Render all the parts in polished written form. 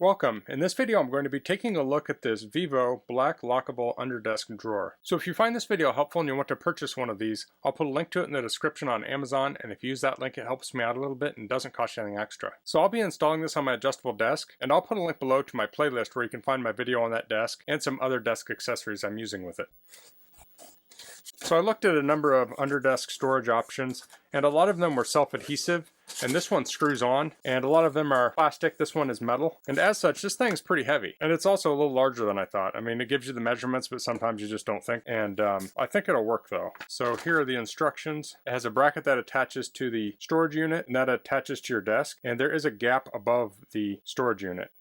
Welcome. In this video I'm going to be taking a look at this VIVO black lockable underdesk drawer. So if you find this video helpful and you want to purchase one of these, I'll put a link to it in the description on Amazon, and if you use that link it helps me out a little bit and doesn't cost you anything extra. So I'll be installing this on my adjustable desk, and I'll put a link below to my playlist where you can find my video on that desk and some other desk accessories I'm using with it. So I looked at a number of underdesk storage options, and a lot of them were self-adhesive, and this one screws on, and a lot of them are plastic. This one is metal, and as such this thing's pretty heavy, and it's also a little larger than I thought. I mean, it gives you the measurements, but sometimes you just don't think, and I think it'll work though. So here are the instructions. It has a bracket that attaches to the storage unit, and that attaches to your desk, and there is a gap above the storage unit.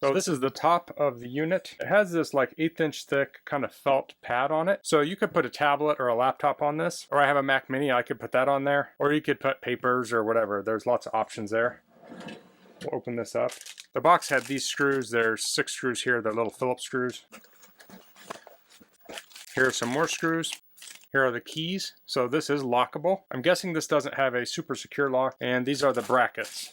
So this is the top of the unit. It has this like 1/8 inch thick kind of felt pad on it. So you could put a tablet or a laptop on this, or I have a Mac Mini, I could put that on there, or you could put papers or whatever. There's lots of options there. We'll open this up. The box had these screws. There's 6 screws here. They're little Phillips screws. Here are some more screws. Here are the keys. So this is lockable. I'm guessing this doesn't have a super secure lock, and these are the brackets.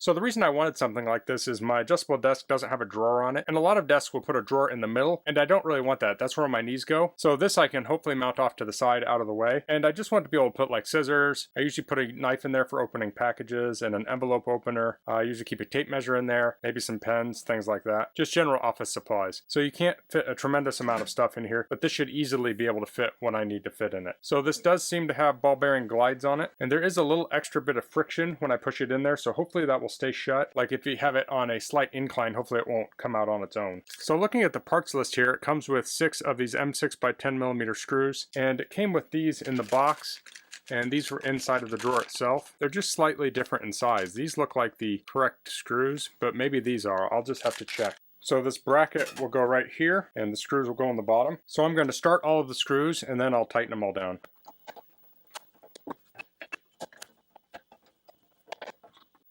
So the reason I wanted something like this is my adjustable desk doesn't have a drawer on it, and a lot of desks will put a drawer in the middle, and I don't really want that. That's where my knees go. So this I can hopefully mount off to the side out of the way, and I just want to be able to put like scissors. I usually put a knife in there for opening packages and an envelope opener. I usually keep a tape measure in there, maybe some pens, things like that. Just general office supplies. So you can't fit a tremendous amount of stuff in here, but this should easily be able to fit what I need to fit in it. So this does seem to have ball bearing glides on it, and there is a little extra bit of friction when I push it in there, so hopefully that will stay shut. Like if you have it on a slight incline, hopefully it won't come out on its own. So looking at the parts list here, it comes with 6 of these M6 by 10mm screws, and it came with these in the box, and these were inside of the drawer itself. They're just slightly different in size. These look like the correct screws, but maybe these are. I'll just have to check. So this bracket will go right here, and the screws will go on the bottom. So I'm going to start all of the screws, and then I'll tighten them all down.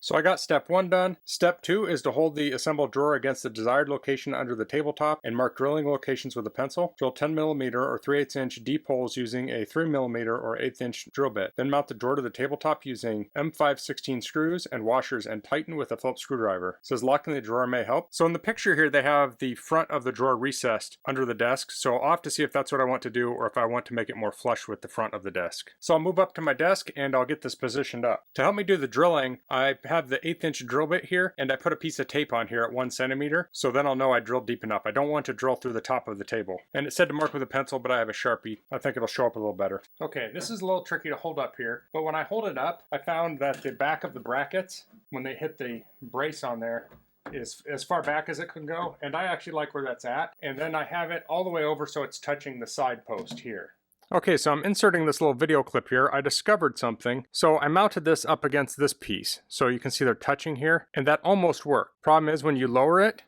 So I got step 1 done. Step 2 is to hold the assembled drawer against the desired location under the tabletop and mark drilling locations with a pencil. Drill 10mm or 3/8 inch deep holes using a 3mm or 1/8 inch drill bit. Then mount the drawer to the tabletop using M516 screws and washers and tighten with a Phillips screwdriver. It says locking the drawer may help. So in the picture here they have the front of the drawer recessed under the desk. So I'll have to see if that's what I want to do or if I want to make it more flush with the front of the desk. So I'll move up to my desk and I'll get this positioned up. To help me do the drilling, I have the 1/8 inch drill bit here, and I put a piece of tape on here at 1 centimeter, so then I'll know I drilled deep enough. I don't want to drill through the top of the table. And it said to mark with a pencil, but I have a Sharpie. I think it'll show up a little better. Okay, this is a little tricky to hold up here, but when I hold it up, I found that the back of the brackets, when they hit the brace on there, is as far back as it can go, and I actually like where that's at. And then I have it all the way over so it's touching the side post here. Okay, so I'm inserting this little video clip here. I discovered something. So I mounted this up against this piece. So you can see they're touching here, and that almost worked. Problem is when you lower it,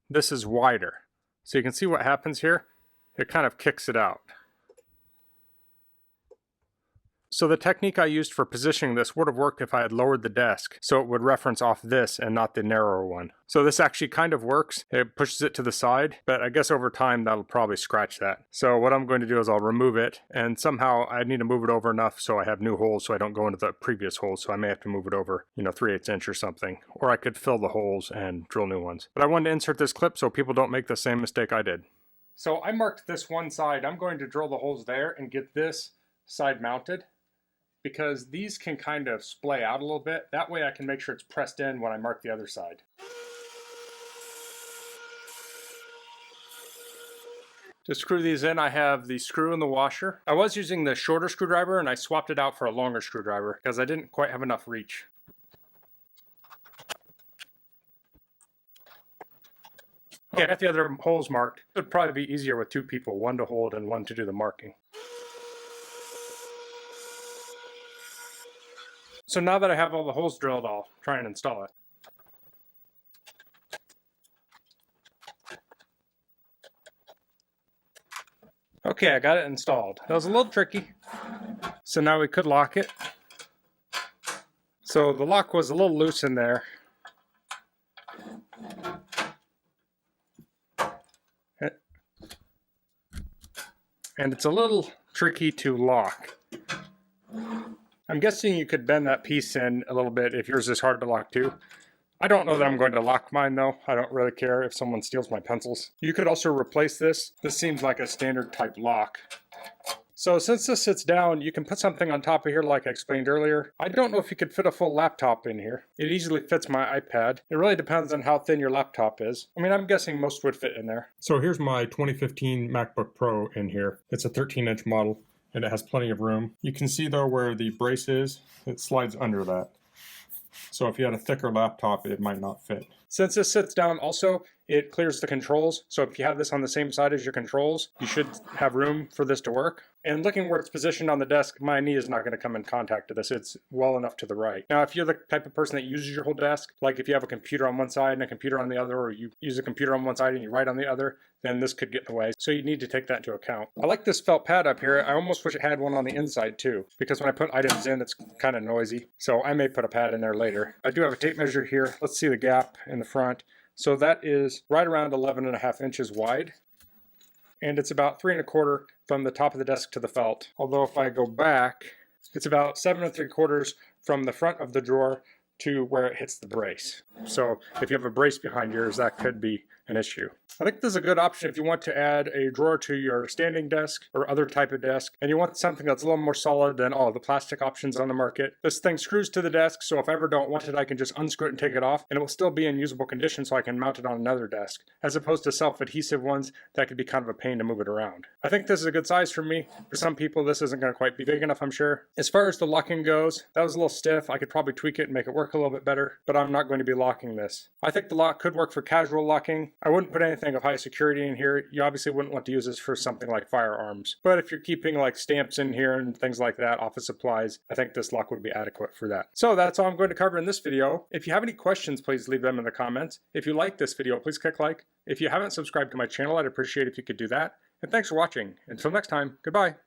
this is wider. So you can see what happens here. It kind of kicks it out. So the technique I used for positioning this would have worked if I had lowered the desk, so it would reference off this and not the narrower one. So this actually kind of works. It pushes it to the side, but I guess over time that'll probably scratch that. So what I'm going to do is I'll remove it, and somehow I need to move it over enough so I have new holes so I don't go into the previous holes, so I may have to move it over, 3/8 inch or something. Or I could fill the holes and drill new ones. But I wanted to insert this clip so people don't make the same mistake I did. So I marked this one side. I'm going to drill the holes there and get this side mounted, because these can kind of splay out a little bit. That way I can make sure it's pressed in when I mark the other side. To screw these in, I have the screw and the washer. I was using the shorter screwdriver and I swapped it out for a longer screwdriver because I didn't quite have enough reach. Okay, I got the other holes marked. It would probably be easier with 2 people, 1 to hold and 1 to do the marking. So now that I have all the holes drilled, I'll try and install it. Okay, I got it installed. That was a little tricky. So now we could lock it. So the lock was a little loose in there. And it's a little tricky to lock. I'm guessing you could bend that piece in a little bit if yours is hard to lock too. I don't know that I'm going to lock mine though. I don't really care if someone steals my pencils. You could also replace this. This seems like a standard type lock. So since this sits down, you can put something on top of here like I explained earlier. I don't know if you could fit a full laptop in here. It easily fits my iPad. It really depends on how thin your laptop is. I mean, I'm guessing most would fit in there. So here's my 2015 MacBook Pro in here. It's a 13-inch model and it has plenty of room. You can see though where the brace is, it slides under that. So if you had a thicker laptop, it might not fit. Since this sits down also, it clears the controls. So if you have this on the same side as your controls, you should have room for this to work. And looking where it's positioned on the desk, my knee is not going to come in contact to this. It's well enough to the right. Now, if you're the type of person that uses your whole desk, like if you have a computer on one side and a computer on the other, or you use a computer on one side and you write on the other, then this could get in the way. So you need to take that into account. I like this felt pad up here. I almost wish it had one on the inside too, because when I put items in, it's kind of noisy. So I may put a pad in there later. I do have a tape measure here. Let's see the gap in the front. So that is right around 11.5 inches wide. And it's about 3 1/4 from the top of the desk to the felt. Although if I go back, it's about 7 3/4 from the front of the drawer to where it hits the brace. So if you have a brace behind yours, that could be an issue. I think this is a good option if you want to add a drawer to your standing desk or other type of desk, and you want something that's a little more solid than all the plastic options on the market. This thing screws to the desk, so if I ever don't want it, I can just unscrew it and take it off, and it will still be in usable condition so I can mount it on another desk, as opposed to self-adhesive ones that could be kind of a pain to move it around. I think this is a good size for me. For some people, this isn't going to quite be big enough, I'm sure. As far as the locking goes, that was a little stiff. I could probably tweak it and make it work a little bit better, but I'm not going to be locking this. I think the lock could work for casual locking. I wouldn't put anything of high security in here. You obviously wouldn't want to use this for something like firearms. But if you're keeping like stamps in here and things like that, office supplies, I think this lock would be adequate for that. So that's all I'm going to cover in this video. If you have any questions, please leave them in the comments. If you like this video, please click like. If you haven't subscribed to my channel, I'd appreciate if you could do that. And thanks for watching. Until next time, goodbye.